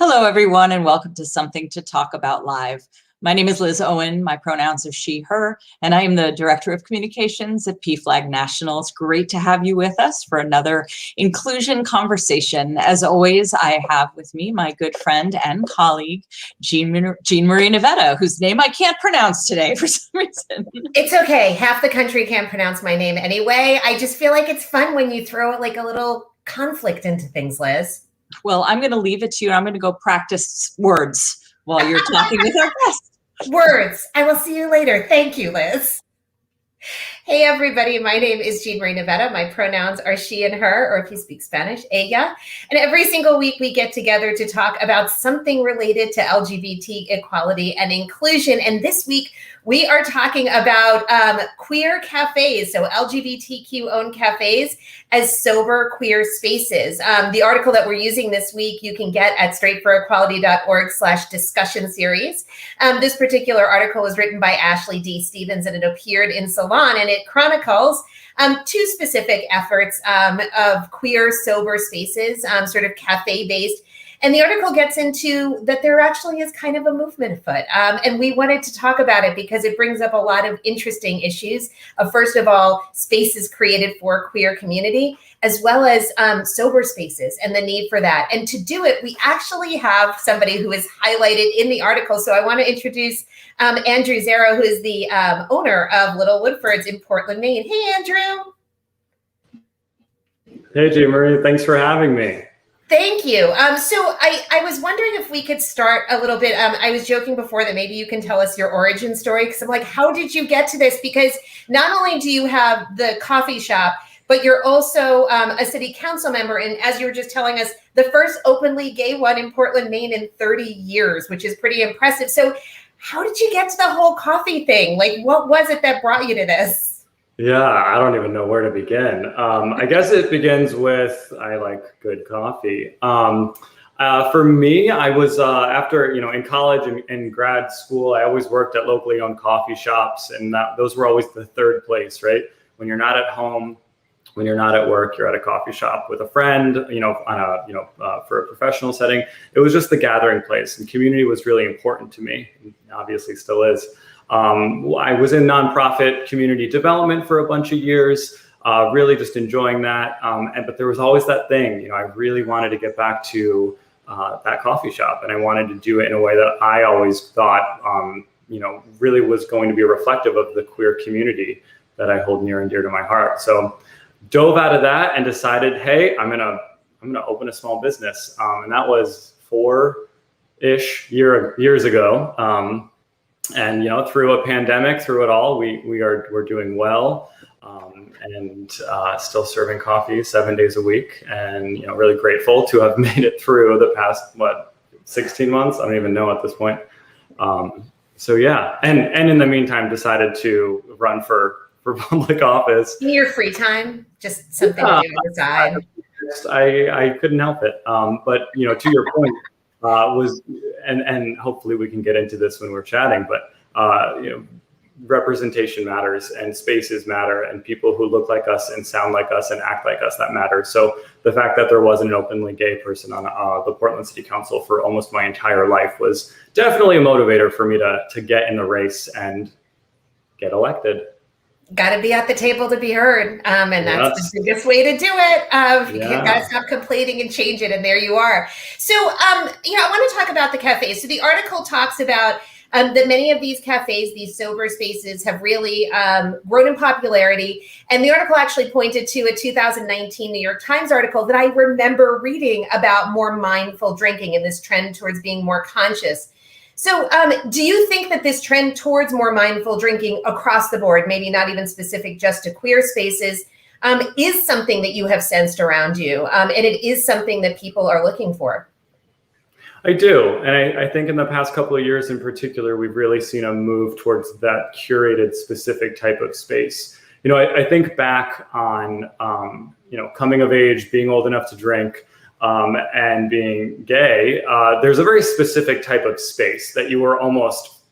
Hello, everyone, and welcome to Something to Talk About Live. My name is Liz Owen. My pronouns are she, her, and I am the Director of Communications at PFLAG National. It's great to have you with us for another inclusion conversation. As always, I have with me my good friend and colleague, Jean Marie Nevada, whose name I can't pronounce today for some reason. It's okay. Half the country can't pronounce my name anyway. I just feel like it's fun when you throw like a little conflict into things, Liz. Well, I'm going to leave it to you. I'm going to go practice words while you're talking with our guest. Words. I will see you later. Thank you, Liz. Hey, everybody. My name is Jean Marie Nevada. My pronouns are she and her, or if you speak Spanish, ella. And every single week we get together to talk about something related to LGBT equality and inclusion. And this week we are talking about queer cafes, so LGBTQ-owned cafes as sober queer spaces. The article that we're using this week you can get at straightforequality.org/discussion series. This particular article was written by Ashlie D and it appeared in Salon, and it chronicles two specific efforts of queer sober spaces, sort of cafe-based. And the article gets into that there actually is kind of a movement afoot. And we wanted to talk about it because it brings up a lot of interesting issues of, first of all, spaces created for queer community, as well as sober spaces and the need for that. And to do it, we actually have somebody who is highlighted in the article. So I want to introduce Andrew Zero, who is the owner of Little Woodfords in Portland, Maine. Hey, Andrew. Hey, Jean Marie. Thanks for having me. Thank you. So I was wondering if we could start a little bit. I was joking before that maybe you can tell us your origin story, because I'm like, how did you get to this? Because not only do you have the coffee shop, but you're also a city council member. And as you were just telling us, the first openly gay one in Portland, Maine in 30 years, which is pretty impressive. So how did you get to the whole coffee thing? Like, what was it that brought you to this? Yeah, I don't even know where to begin. I guess it begins with, I like good coffee. For me, I was, after, in college and grad school, I always worked at locally owned coffee shops, and those were always the third place, right? When you're not at home, when you're not at work, you're at a coffee shop with a friend, for a professional setting. It was just the gathering place, and community was really important to me, and obviously still is. I was in nonprofit community development for a bunch of years, really just enjoying that. But there was always that thing, I really wanted to get back to that coffee shop, and I wanted to do it in a way that I always thought, really was going to be reflective of the queer community that I hold near and dear to my heart. So dove out of that and decided, hey, I'm gonna open a small business, and that was 4-ish years ago. And through a pandemic, through it all, we're doing well, and still serving coffee 7 days a week, and really grateful to have made it through the past 16 months. I don't even know at this point. So yeah, and in the meantime, decided to run for public office. In your free time, just something to do on the side. I couldn't help it. But to your point. And hopefully we can get into this when we're chatting, but representation matters, and spaces matter, and people who look like us and sound like us and act like us, that matters. So the fact that there wasn't an openly gay person on the Portland City Council for almost my entire life was definitely a motivator for me to get in the race and get elected. Got to be at the table to be heard. And that's the biggest way to do it. You got to stop complaining and change it. And there you are. So, I want to talk about the cafes. So the article talks about that many of these cafes, these sober spaces, have really grown in popularity. And the article actually pointed to a 2019 New York Times article that I remember reading about more mindful drinking and this trend towards being more conscious. So do you think that this trend towards more mindful drinking across the board, maybe not even specific just to queer spaces, is something that you have sensed around you, and it is something that people are looking for? I do. And I think in the past couple of years in particular, we've really seen a move towards that curated specific type of space. I think back on, coming of age, being old enough to drink, and being gay, there's a very specific type of space that you were almost,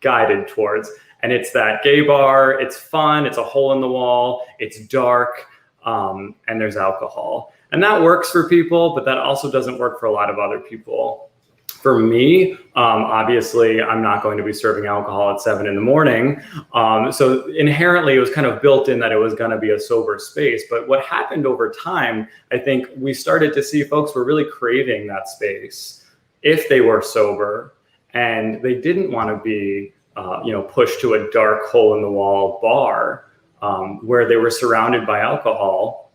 guided towards. And it's that gay bar. It's fun. It's a hole in the wall. It's dark. And there's alcohol. And that works for people, but that also doesn't work for a lot of other people. For me, obviously, I'm not going to be serving alcohol at 7 a.m. So inherently, it was kind of built in that it was going to be a sober space. But what happened over time, I think we started to see folks were really craving that space if they were sober, and they didn't want to be, pushed to a dark hole in the wall bar where they were surrounded by alcohol.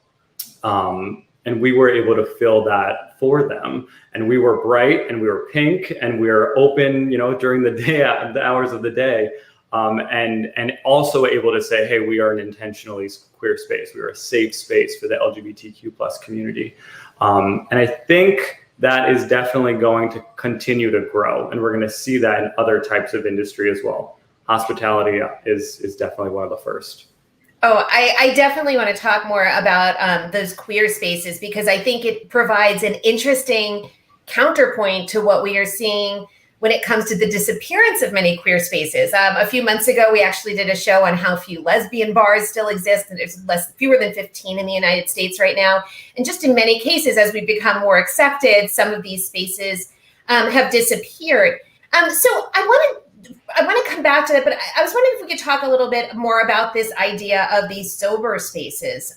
And we were able to fill that for them. And we were bright and we were pink and we were open, during the day, the hours of the day. And also able to say, hey, we are an intentionally queer space. We are a safe space for the LGBTQ plus community. And I think that is definitely going to continue to grow. And we're going to see that in other types of industry as well. Hospitality is definitely one of the first. Oh, I definitely want to talk more about those queer spaces, because I think it provides an interesting counterpoint to what we are seeing when it comes to the disappearance of many queer spaces. A few months ago, we actually did a show on how few lesbian bars still exist, and there's fewer than 15 in the United States right now. And just in many cases, as we become more accepted, some of these spaces have disappeared. So I want to come back to that, but I was wondering if we could talk a little bit more about this idea of these sober spaces.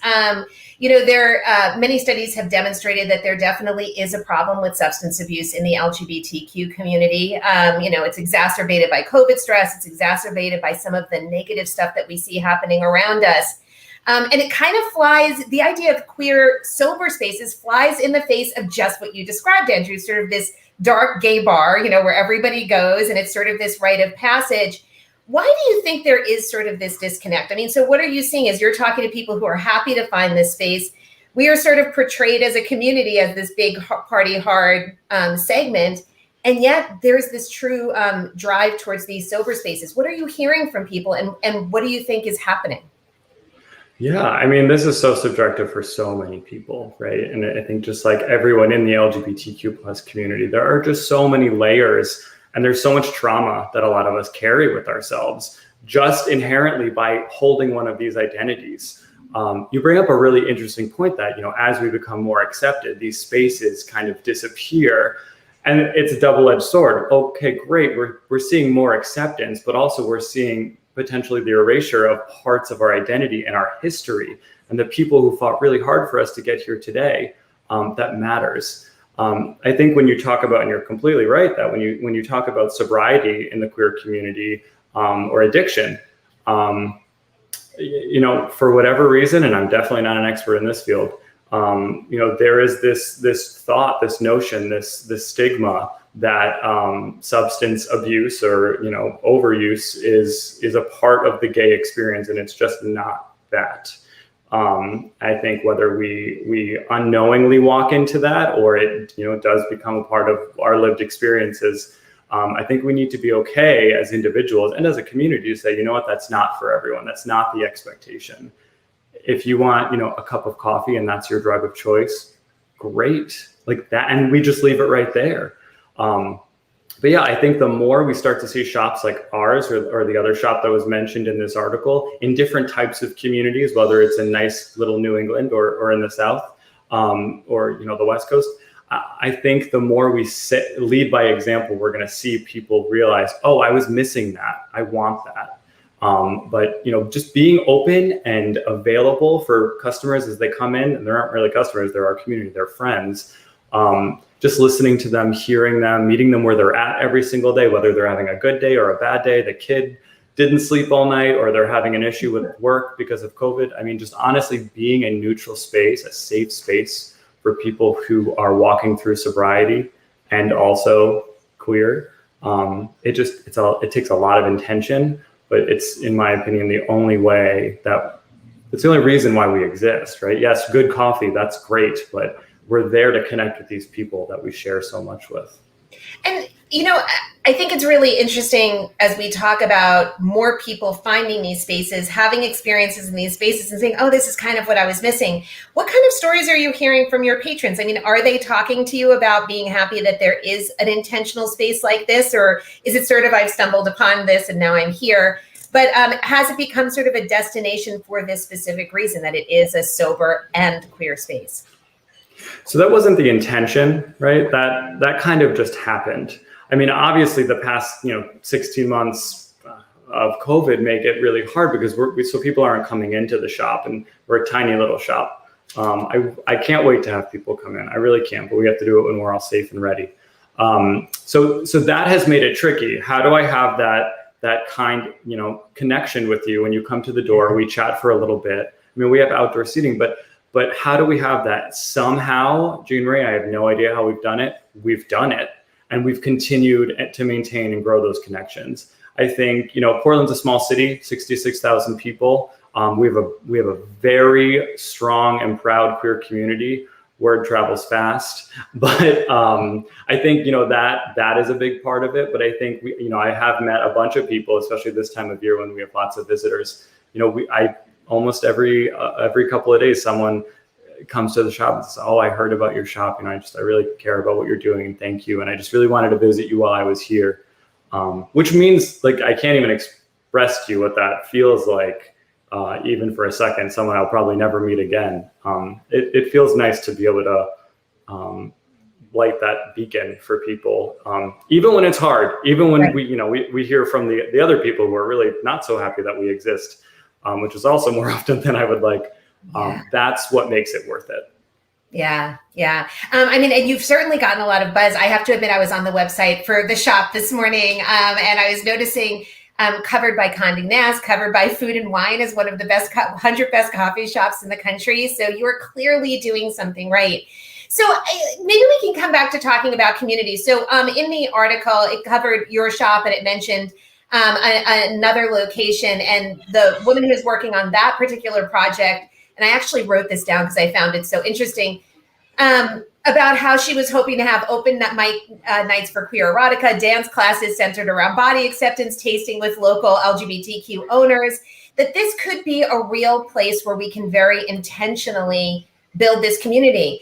Many studies have demonstrated that there definitely is a problem with substance abuse in the LGBTQ community. It's exacerbated by COVID stress. It's exacerbated by some of the negative stuff that we see happening around us. And it kind of flies, the idea of queer sober spaces flies in the face of just what you described, Andrew, sort of this dark gay bar, where everybody goes and it's sort of this rite of passage. Why do you think there is sort of this disconnect? I mean, so what are you seeing as you're talking to people who are happy to find this space? We are sort of portrayed as a community as this big party hard segment. And yet there's this true drive towards these sober spaces. What are you hearing from people, and what do you think is happening? Yeah, I mean, this is so subjective for so many people, right? And I think just like everyone in the LGBTQ plus community, there are just so many layers, and there's so much trauma that a lot of us carry with ourselves just inherently by holding one of these identities. You bring up a really interesting point that, as we become more accepted, these spaces kind of disappear, and it's a double-edged sword. Okay, great, we're seeing more acceptance, but also we're seeing potentially the erasure of parts of our identity and our history and the people who fought really hard for us to get here today. That matters. I think when you talk about, and you're completely right, that when you talk about sobriety in the queer community or addiction, for whatever reason, and I'm definitely not an expert in this field, there is this thought, this notion, this stigma that substance abuse or overuse is a part of the gay experience, and it's just not that. I think whether we unknowingly walk into that or it does become a part of our lived experiences, I think we need to be okay as individuals and as a community to say, you know what, that's not for everyone. That's not the expectation. If you want a cup of coffee and that's your drug of choice, great, like that, and we just leave it right there. But yeah, I think the more we start to see shops like ours or the other shop that was mentioned in this article in different types of communities, whether it's in nice little New England or in the South or the West Coast, I think the more we lead by example, we're going to see people realize, oh, I was missing that. I want that. But just being open and available for customers as they come in, and there aren't really customers, they're our community, they're friends. Just listening to them, hearing them, meeting them where they're at every single day, whether they're having a good day or a bad day, the kid didn't sleep all night, or they're having an issue with work because of COVID. I mean, just honestly being a neutral space, a safe space for people who are walking through sobriety and also queer. It takes a lot of intention, but it's, in my opinion, the only way it's the only reason why we exist, right? Yes, good coffee, that's great, but we're there to connect with these people that we share so much with. And, I think it's really interesting as we talk about more people finding these spaces, having experiences in these spaces and saying, oh, this is kind of what I was missing. What kind of stories are you hearing from your patrons? I mean, are they talking to you about being happy that there is an intentional space like this? Or is it sort of, I've stumbled upon this and now I'm here? But has it become sort of a destination for this specific reason, that it is a sober and queer space? So that wasn't the intention, right? That kind of just happened. I mean, obviously the past, 16 months of COVID make it really hard because so people aren't coming into the shop, and we're a tiny little shop. I can't wait to have people come in. I really can't, but we have to do it when we're all safe and ready. So that has made it tricky. How do I have that kind, connection with you when you come to the door? We chat for a little bit. I mean, we have outdoor seating, but how do we have that? Somehow, Jean Marie, I have no idea how we've done it. We've done it, and we've continued to maintain and grow those connections. I think, Portland's a small city, 66,000 people. We have a very strong and proud queer community. Word travels fast, but I think that is a big part of it. But I think I have met a bunch of people, especially this time of year when we have lots of visitors. I almost every couple of days someone comes to the shop and says, "Oh, I heard about your shop. I really care about what you're doing, and thank you. And I just really wanted to visit you while I was here," which means I can't even express to you what that feels like. Even for a second, someone I'll probably never meet again. It feels nice to be able to light that beacon for people, even when it's hard, even when we hear from the other people who are really not so happy that we exist, which is also more often than I would like. That's what makes it worth it. Yeah. And you've certainly gotten a lot of buzz. I have to admit, I was on the website for the shop this morning, and I was noticing covered by Condé Nast, covered by Food and Wine as one of the 100 best coffee shops in the country. So you are clearly doing something right. So maybe we can come back to talking about community. So in the article, it covered your shop and it mentioned another location, and the woman who is working on that particular project, and I actually wrote this down because I found it so interesting, about how she was hoping to have open nights for queer erotica, dance classes centered around body acceptance, tasting with local LGBTQ owners, that this could be a real place where we can very intentionally build this community.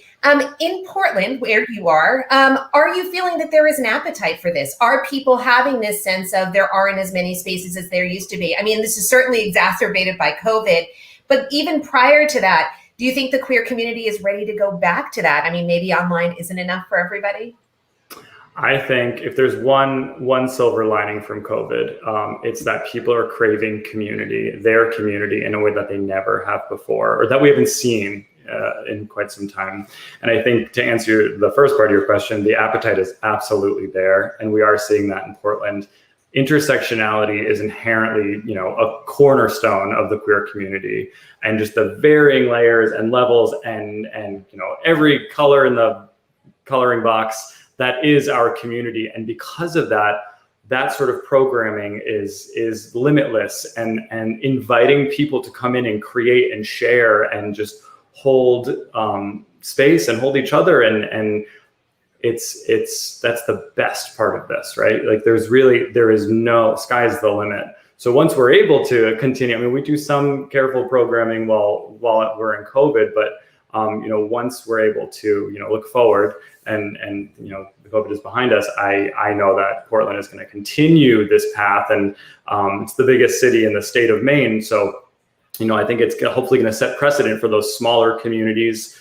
In Portland, where you are you feeling that there is an appetite for this? Are people having this sense of there aren't as many spaces as there used to be? I mean, this is certainly exacerbated by COVID, but even prior to that, do you think the queer community is ready to go back to that? I mean, maybe online isn't enough for everybody. I think if there's one silver lining from COVID, it's that people are craving their community in a way that they never have before, or that we haven't seen in quite some time. And I think to answer the first part of your question, the appetite is absolutely there, and we are seeing that in Portland. Intersectionality is inherently, a cornerstone of the queer community, and just the varying layers and levels and every color in the coloring box, that is our community. And because of that sort of programming is limitless, and inviting people to come in and create and share and just hold space and hold each other, and that's the best part of this, right? There is no sky's the limit. So once we're able to continue, I mean, we do some careful programming while we're in COVID, but once we're able to look forward and the COVID is behind us, I know that Portland is going to continue this path, and it's the biggest city in the state of Maine, so I think it's hopefully going to set precedent for those smaller communities,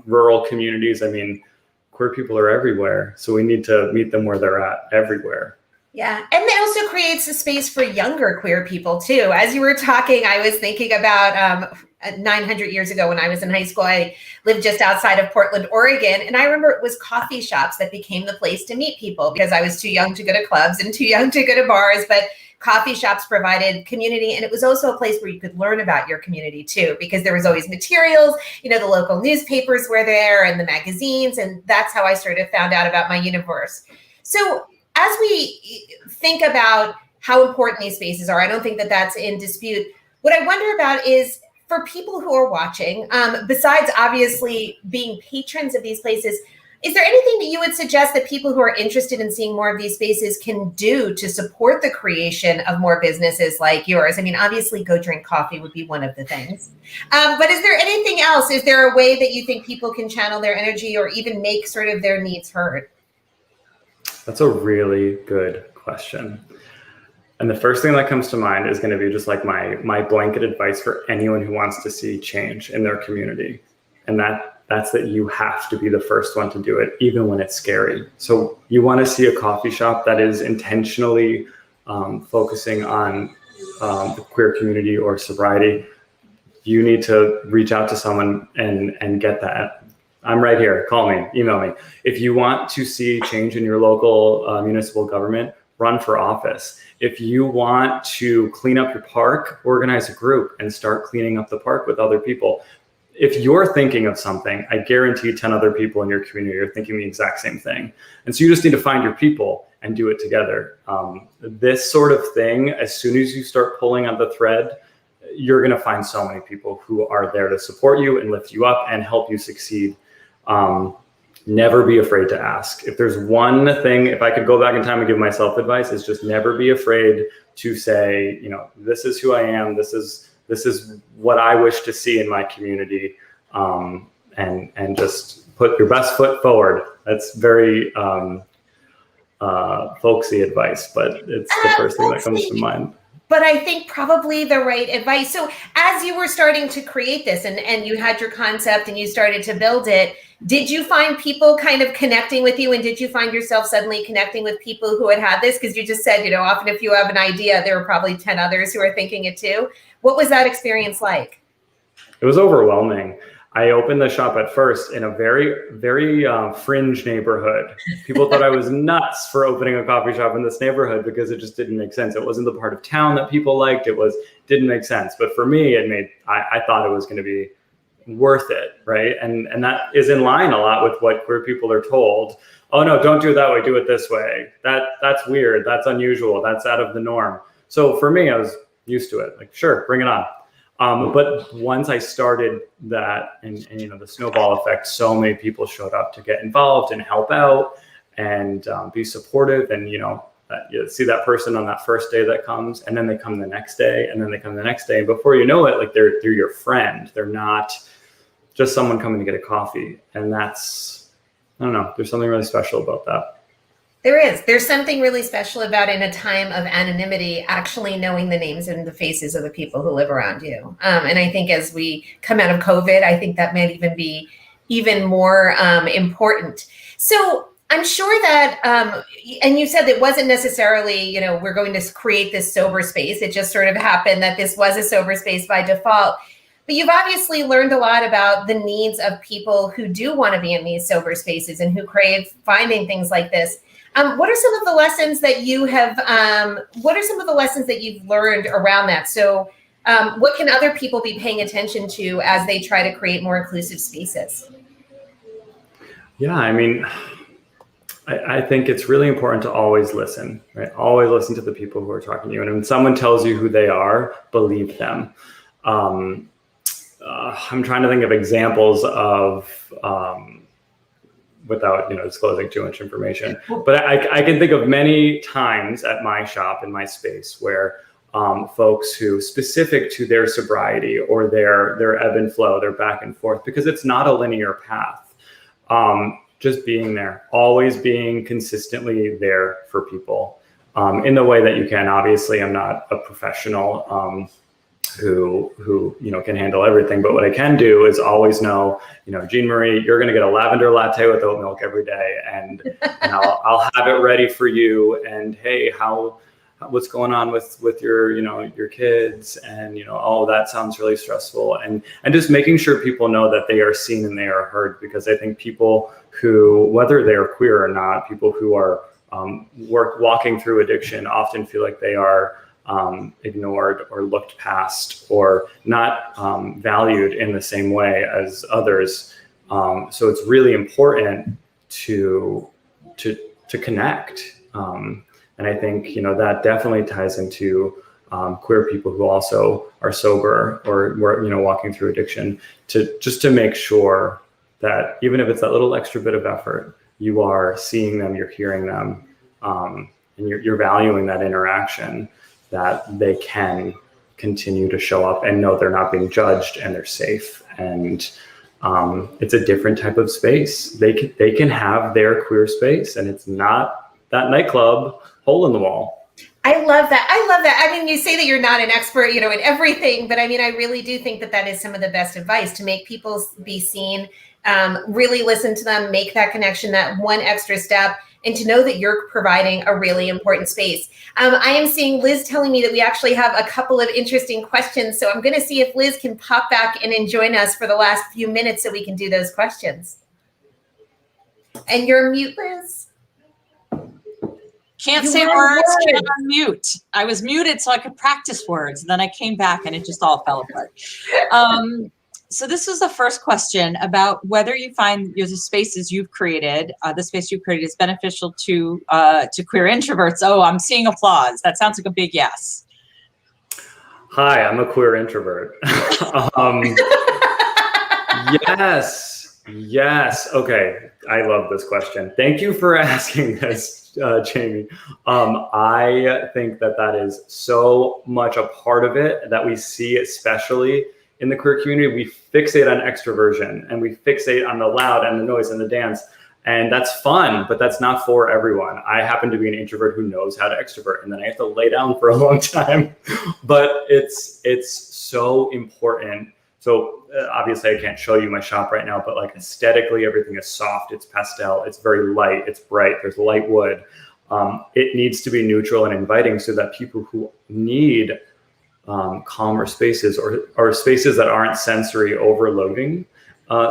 rural communities. I mean, queer people are everywhere, so we need to meet them where they're at, everywhere. Yeah, and it also creates a space for younger queer people too. As you were talking, I was thinking about 900 years ago when I was in high school. I lived just outside of Portland, Oregon, and I remember it was coffee shops that became the place to meet people, because I was too young to go to clubs and too young to go to bars, but coffee shops provided community, and it was also a place where you could learn about your community too, because there was always materials, the local newspapers were there and the magazines, and that's how I sort of found out about my universe. So as we think about how important these spaces are, I don't think that that's in dispute. What I wonder about is, for people who are watching, besides obviously being patrons of these places, is there anything that you would suggest that people who are interested in seeing more of these spaces can do to support the creation of more businesses like yours? I mean, obviously, go drink coffee would be one of the things. But is there anything else? Is there a way that you think people can channel their energy or even make sort of their needs heard? That's a really good question. And the first thing that comes to mind is going to be just like my blanket advice for anyone who wants to see change in their community. And that's that you have to be the first one to do it, even when it's scary. So you want to see a coffee shop that is intentionally focusing on the queer community or sobriety. You need to reach out to someone and get that. I'm right here. Call me, email me. If you want to see change in your local municipal government, run for office. If you want to clean up your park, organize a group and start cleaning up the park with other people. If you're thinking of something, I guarantee 10 other people in your community are thinking the exact same thing. And so you just need to find your people and do it together. This sort of thing, as soon as you start pulling on the thread, you're going to find so many people who are there to support you and lift you up and help you succeed. Never be afraid to ask. If there's one thing, if I could go back in time and give myself advice, is just never be afraid to say, you know, this is who I am. This is what I wish to see in my community. And just put your best foot forward. That's very folksy advice, but it's the first thing that comes to mind. But I think probably the right advice. So as you were starting to create this and you had your concept and you started to build it, did you find people kind of connecting with you? And did you find yourself suddenly connecting with people who had this? Because you just said, you know, often if you have an idea, there are probably 10 others who are thinking it too. What was that experience like? It was overwhelming. I opened the shop at first in a very, very fringe neighborhood. People thought I was nuts for opening a coffee shop in this neighborhood because it just didn't make sense. It wasn't the part of town that people liked. Didn't make sense. But for me, I thought it was going to be worth it, right? And that is in line a lot with what queer people are told. Oh no, don't do it that way. Do it this way. That's weird. That's unusual. That's out of the norm. So for me, I was used to it. Like, sure, bring it on. But once I started that and you know, the snowball effect, so many people showed up to get involved and help out and be supportive. And, you know, you see that person on that first day that comes, and then they come the next day, and then they come the next day. And before you know it, like they're your friend. They're not just someone coming to get a coffee. And that's, I don't know, there's something really special about that. There's something really special about, in a time of anonymity, actually knowing the names and the faces of the people who live around you. And I think as we come out of COVID, I think that might even be even more important. So I'm sure that, and you said it wasn't necessarily, you know, we're going to create this sober space. It just sort of happened that this was a sober space by default. But you've obviously learned a lot about the needs of people who do want to be in these sober spaces and who crave finding things like this. What are some of the lessons that you have, what are some of the lessons that you've learned around that? So what can other people be paying attention to as they try to create more inclusive spaces? Yeah, I mean, I think it's really important to always listen, right? Always listen to the people who are talking to you. And when someone tells you who they are, believe them. I'm trying to think of examples of, without, you know, disclosing too much information. But I can think of many times at my shop, in my space, where folks who, specific to their sobriety or their ebb and flow, their back and forth, because it's not a linear path. Just being there, always being consistently there for people in the way that you can. Obviously, I'm not a professional who you know, can handle everything, but what I can do is always know, you know, Jean Marie, you're going to get a lavender latte with oat milk every day, and I'll have it ready for you. And hey, what's going on with your, you know, your kids, and, you know, oh, that sounds really stressful, and just making sure people know that they are seen and they are heard, because I think people who, whether they are queer or not, people who are walking through addiction often feel like they are ignored or looked past or not valued in the same way as others. So it's really important to connect. And I think, you know, that definitely ties into queer people who also are sober or were, you know, walking through addiction, to make sure that even if it's that little extra bit of effort, you are seeing them, you're hearing them, and you're valuing that interaction, that they can continue to show up and know they're not being judged and they're safe. And it's a different type of space. They can have their queer space, and it's not that nightclub hole in the wall. I love that. I mean, you say that you're not an expert, you know, in everything, but I mean, I really do think that is some of the best advice, to make people be seen really listen to them, make that connection, that one extra step, and to know that you're providing a really important space. I am seeing Liz telling me that we actually have a couple of interesting questions. So I'm going to see if Liz can pop back in and join us for the last few minutes so we can do those questions. And you're mute, Liz. Can't say words, can't unmute. I was muted so I could practice words. And then I came back and it just all fell apart. So this was the first question about whether you find the spaces you've created, the space you've created is beneficial to queer introverts. Oh, I'm seeing applause. That sounds like a big yes. Hi, I'm a queer introvert. Yes. Okay, I love this question. Thank you for asking this, Jamie. I think that is so much a part of it that we see, especially in the queer community. We fixate on extroversion and we fixate on the loud and the noise and the dance. And that's fun, but that's not for everyone. I happen to be an introvert who knows how to extrovert, and then I have to lay down for a long time. But it's so important. So obviously I can't show you my shop right now, but like aesthetically, everything is soft, it's pastel, it's very light, it's bright, there's light wood. It needs to be neutral and inviting so that people who need calmer spaces or spaces that aren't sensory overloading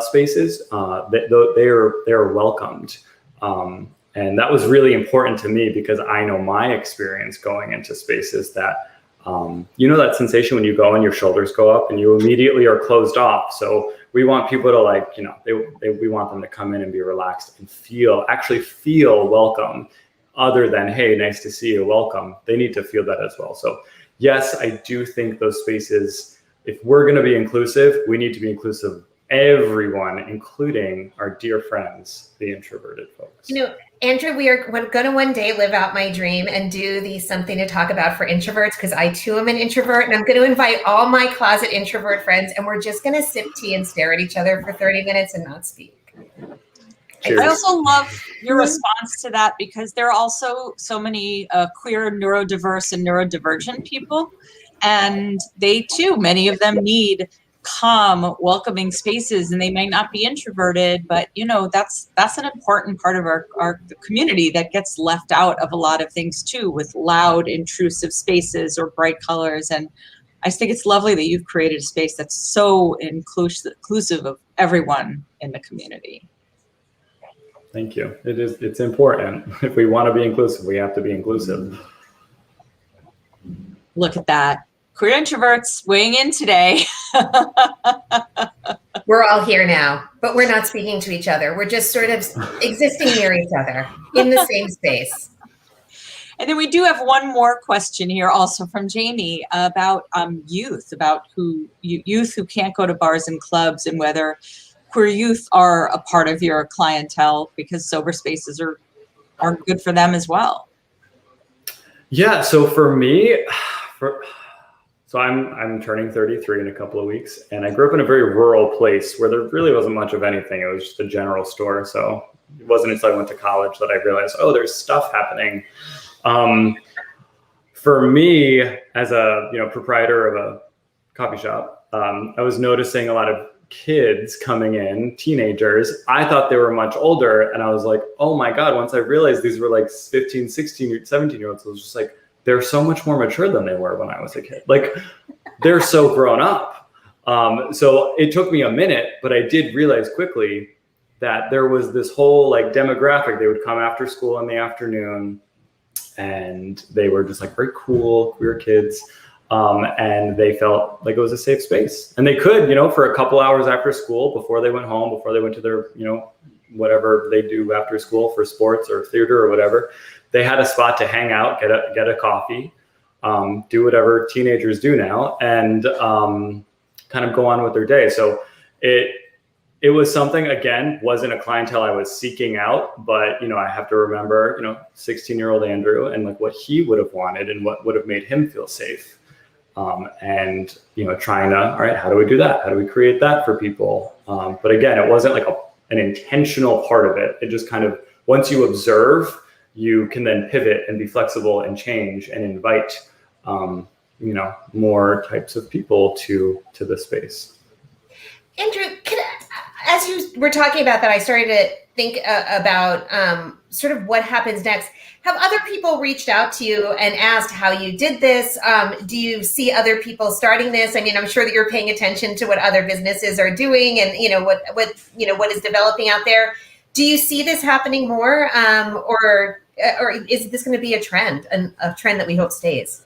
spaces, they are welcomed. And that was really important to me because I know my experience going into spaces that, you know, that sensation when you go and your shoulders go up and you immediately are closed off. So we want people to, like, you know, we want them to come in and be relaxed and actually feel welcome, other than, hey, nice to see you, welcome. They need to feel that as well. So yes, I do think those spaces, if we're going to be inclusive, we need to be inclusive of everyone, including our dear friends, the introverted folks. You know, Andrew, we're going to one day live out my dream and do the something to talk about for introverts, because I too am an introvert, and I'm going to invite all my closet introvert friends, and we're just going to sip tea and stare at each other for 30 minutes and not speak. Cheers. I also love your response to that, because there are also so many queer, neurodiverse, and neurodivergent people, and they too, many of them need calm, welcoming spaces, and they may not be introverted, but you know, that's an important part of our community that gets left out of a lot of things too, with loud, intrusive spaces or bright colors. And I just think it's lovely that you've created a space that's so inclusive of everyone in the community. Thank you. It's important. If we want to be inclusive, we have to be inclusive. Look at that. Queer introverts weighing in today. We're all here now, but we're not speaking to each other. We're just sort of existing near each other in the same space. And then we do have one more question here also from Jamie about youth, about youth who can't go to bars and clubs, and whether queer youth are a part of your clientele, because sober spaces are good for them as well. Yeah, so for me, so I'm turning 33 in a couple of weeks, and I grew up in a very rural place where there really wasn't much of anything. It was just a general store. So it wasn't until I went to college that I realized, oh, there's stuff happening. For me, as a proprietor of a coffee shop, I was noticing a lot of kids coming in, teenagers. I thought they were much older, and I was like, oh my God, once I realized these were like 15, 16, 17-year-olds, I was just like, they're so much more mature than they were when I was a kid. Like, they're so grown up. So it took me a minute, but I did realize quickly that there was this whole like demographic. They would come after school in the afternoon, and they were just like very cool, queer kids. And they felt like it was a safe space, and they could, for a couple hours after school, before they went home, before they went to their, whatever they do after school for sports or theater or whatever, they had a spot to hang out, get a coffee, do whatever teenagers do now, and kind of go on with their day. So it was something, again, wasn't a clientele I was seeking out, but I have to remember, 16-year-old Andrew and like what he would have wanted and what would have made him feel safe. And trying to, all right, how do we do that? How do we create that for people? But again, it wasn't like an intentional part of it. It just kind of, once you observe, you can then pivot and be flexible and change and invite, more types of people to the space. Andrew, as you were talking about that, I started to think about sort of what happens next. Have other people reached out to you and asked how you did this? Do you see other people starting this? I mean, I'm sure that you're paying attention to what other businesses are doing and, what is developing out there. Do you see this happening more, or is this going to be a trend that we hope stays?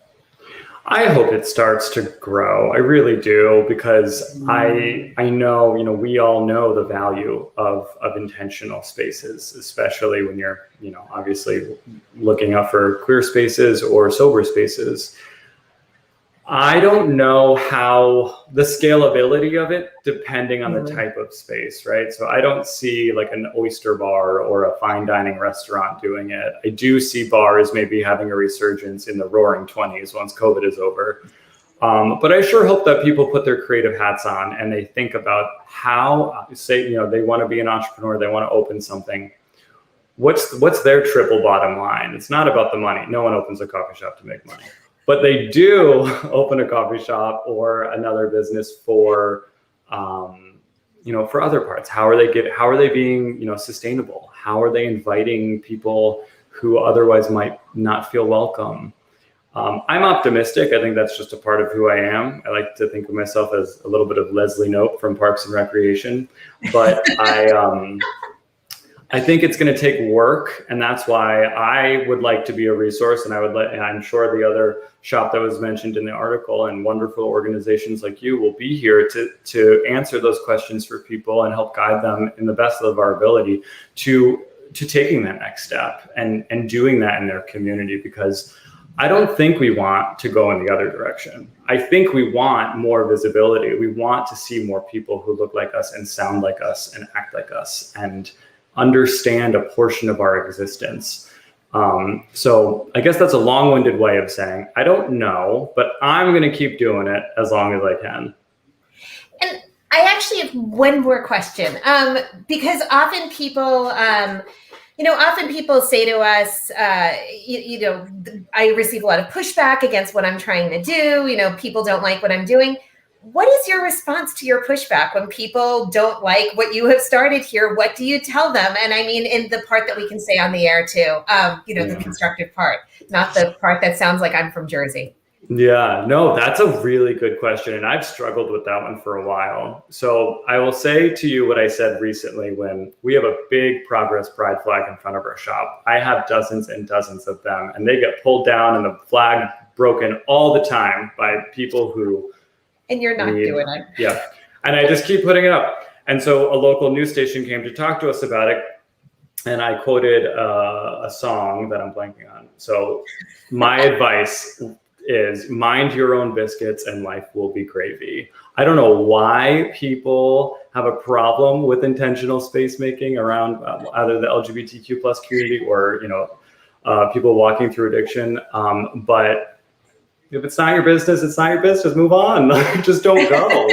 I hope it starts to grow. I really do, because I know, we all know the value of intentional spaces, especially when you're, obviously looking out for queer spaces or sober spaces. I don't know how the scalability of it, depending on the type of space, right? So I don't see like an oyster bar or a fine dining restaurant doing it. I do see bars maybe having a resurgence in the roaring 20s once COVID is over. But I sure hope that people put their creative hats on and they think about how, say, they want to be an entrepreneur, they want to open something. What's their triple bottom line? It's not about the money. No one opens a coffee shop to make money. But they do open a coffee shop or another business for, for other parts. How are they being, sustainable? How are they inviting people who otherwise might not feel welcome? I'm optimistic. I think that's just a part of who I am. I like to think of myself as a little bit of Leslie Knope from Parks and Recreation, but I think it's going to take work, and that's why I would like to be a resource. And I'm sure the other shop that was mentioned in the article and wonderful organizations like you will be here to answer those questions for people and help guide them in the best of our ability to taking that next step and doing that in their community. Because I don't think we want to go in the other direction. I think we want more visibility. We want to see more people who look like us and sound like us and act like us and understand a portion of our existence. So I guess that's a long-winded way of saying, I don't know, but I'm going to keep doing it as long as I can. And I actually have one more question, because often people say to us, I receive a lot of pushback against what I'm trying to do. People don't like what I'm doing. What is your response to your pushback when people don't like what you have started here? What do you tell them? And I mean, in the part that we can say on the air too, the constructive part, not the part that sounds like I'm from Jersey. Yeah, no, that's a really good question. And I've struggled with that one for a while. So I will say to you what I said recently when we have a big Progress Pride flag in front of our shop. I have dozens and dozens of them, and they get pulled down and the flag broken all the time by people who... And you're not doing it. Yeah. And I just keep putting it up. And so a local news station came to talk to us about it. And I quoted a song that I'm blanking on. So my advice is mind your own biscuits and life will be gravy. I don't know why people have a problem with intentional space making around either the LGBTQ plus community or, people walking through addiction. But if it's not your business, it's not your business. Move on. Just don't go.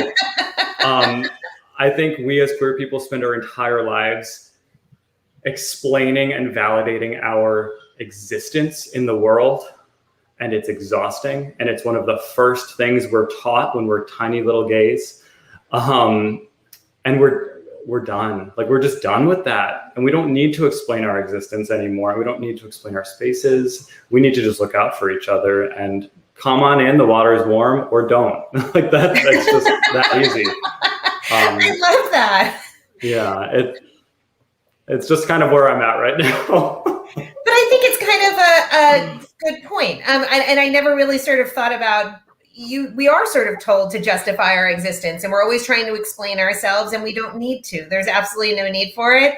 I think we as queer people spend our entire lives explaining and validating our existence in the world. And it's exhausting. And it's one of the first things we're taught when we're tiny little gays. And we're done. Like, we're just done with that. And we don't need to explain our existence anymore. We don't need to explain our spaces. We need to just look out for each other and come on in, the water is warm, or don't. Like that's just that easy. I love that. Yeah, it's just kind of where I'm at right now. But I think it's kind of a good point. And I never really sort of thought about we are sort of told to justify our existence, and we're always trying to explain ourselves, and we don't need to. There's absolutely no need for it.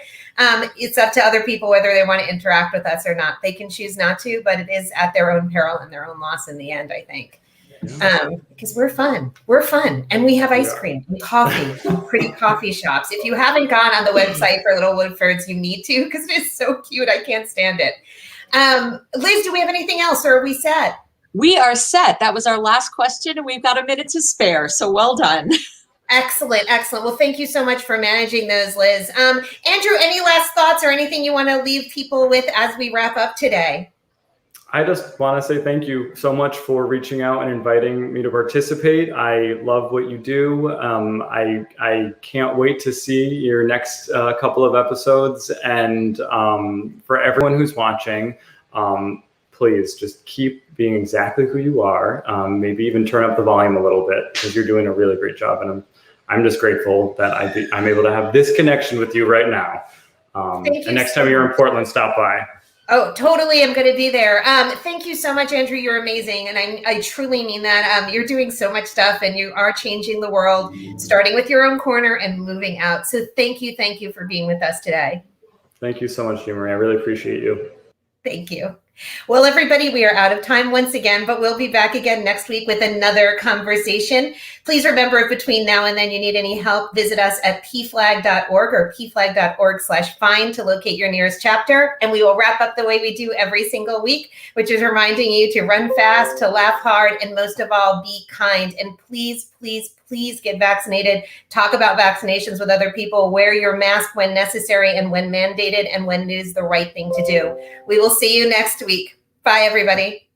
It's up to other people whether they want to interact with us or not. They can choose not to, but it is at their own peril and their own loss in the end, I think. Because we're fun. And we have ice cream and coffee, pretty coffee shops. If you haven't gone on the website for Little Woodfords, you need to, because it is so cute. I can't stand it. Liz, do we have anything else, or are we set? We are set. That was our last question, and we've got a minute to spare. So well done. Excellent. Well, thank you so much for managing those, Liz. Andrew, any last thoughts or anything you want to leave people with as we wrap up today? I just want to say thank you so much for reaching out and inviting me to participate. I love what you do. I can't wait to see your next couple of episodes. And for everyone who's watching, please just keep being exactly who you are. Maybe even turn up the volume a little bit, because you're doing a really great job. And I'm just grateful that I'm able to have this connection with you right now. And next time you're in Portland, stop by. Oh, totally. I'm going to be there. Thank you so much, Andrew. You're amazing. And I truly mean that. You're doing so much stuff, and you are changing the world, starting with your own corner and moving out. So thank you. Thank you for being with us today. Thank you so much, Jean Marie. I really appreciate you. Thank you. Well, everybody, we are out of time once again, but we'll be back again next week with another conversation. Please remember, if between now and then you need any help, visit us at pflag.org or pflag.org/find to locate your nearest chapter. And we will wrap up the way we do every single week, which is reminding you to run fast, to laugh hard, and most of all, be kind. And please, please, please get vaccinated. Talk about vaccinations with other people. Wear your mask when necessary and when mandated, and when it is the right thing to do. We will see you next week. Bye, everybody.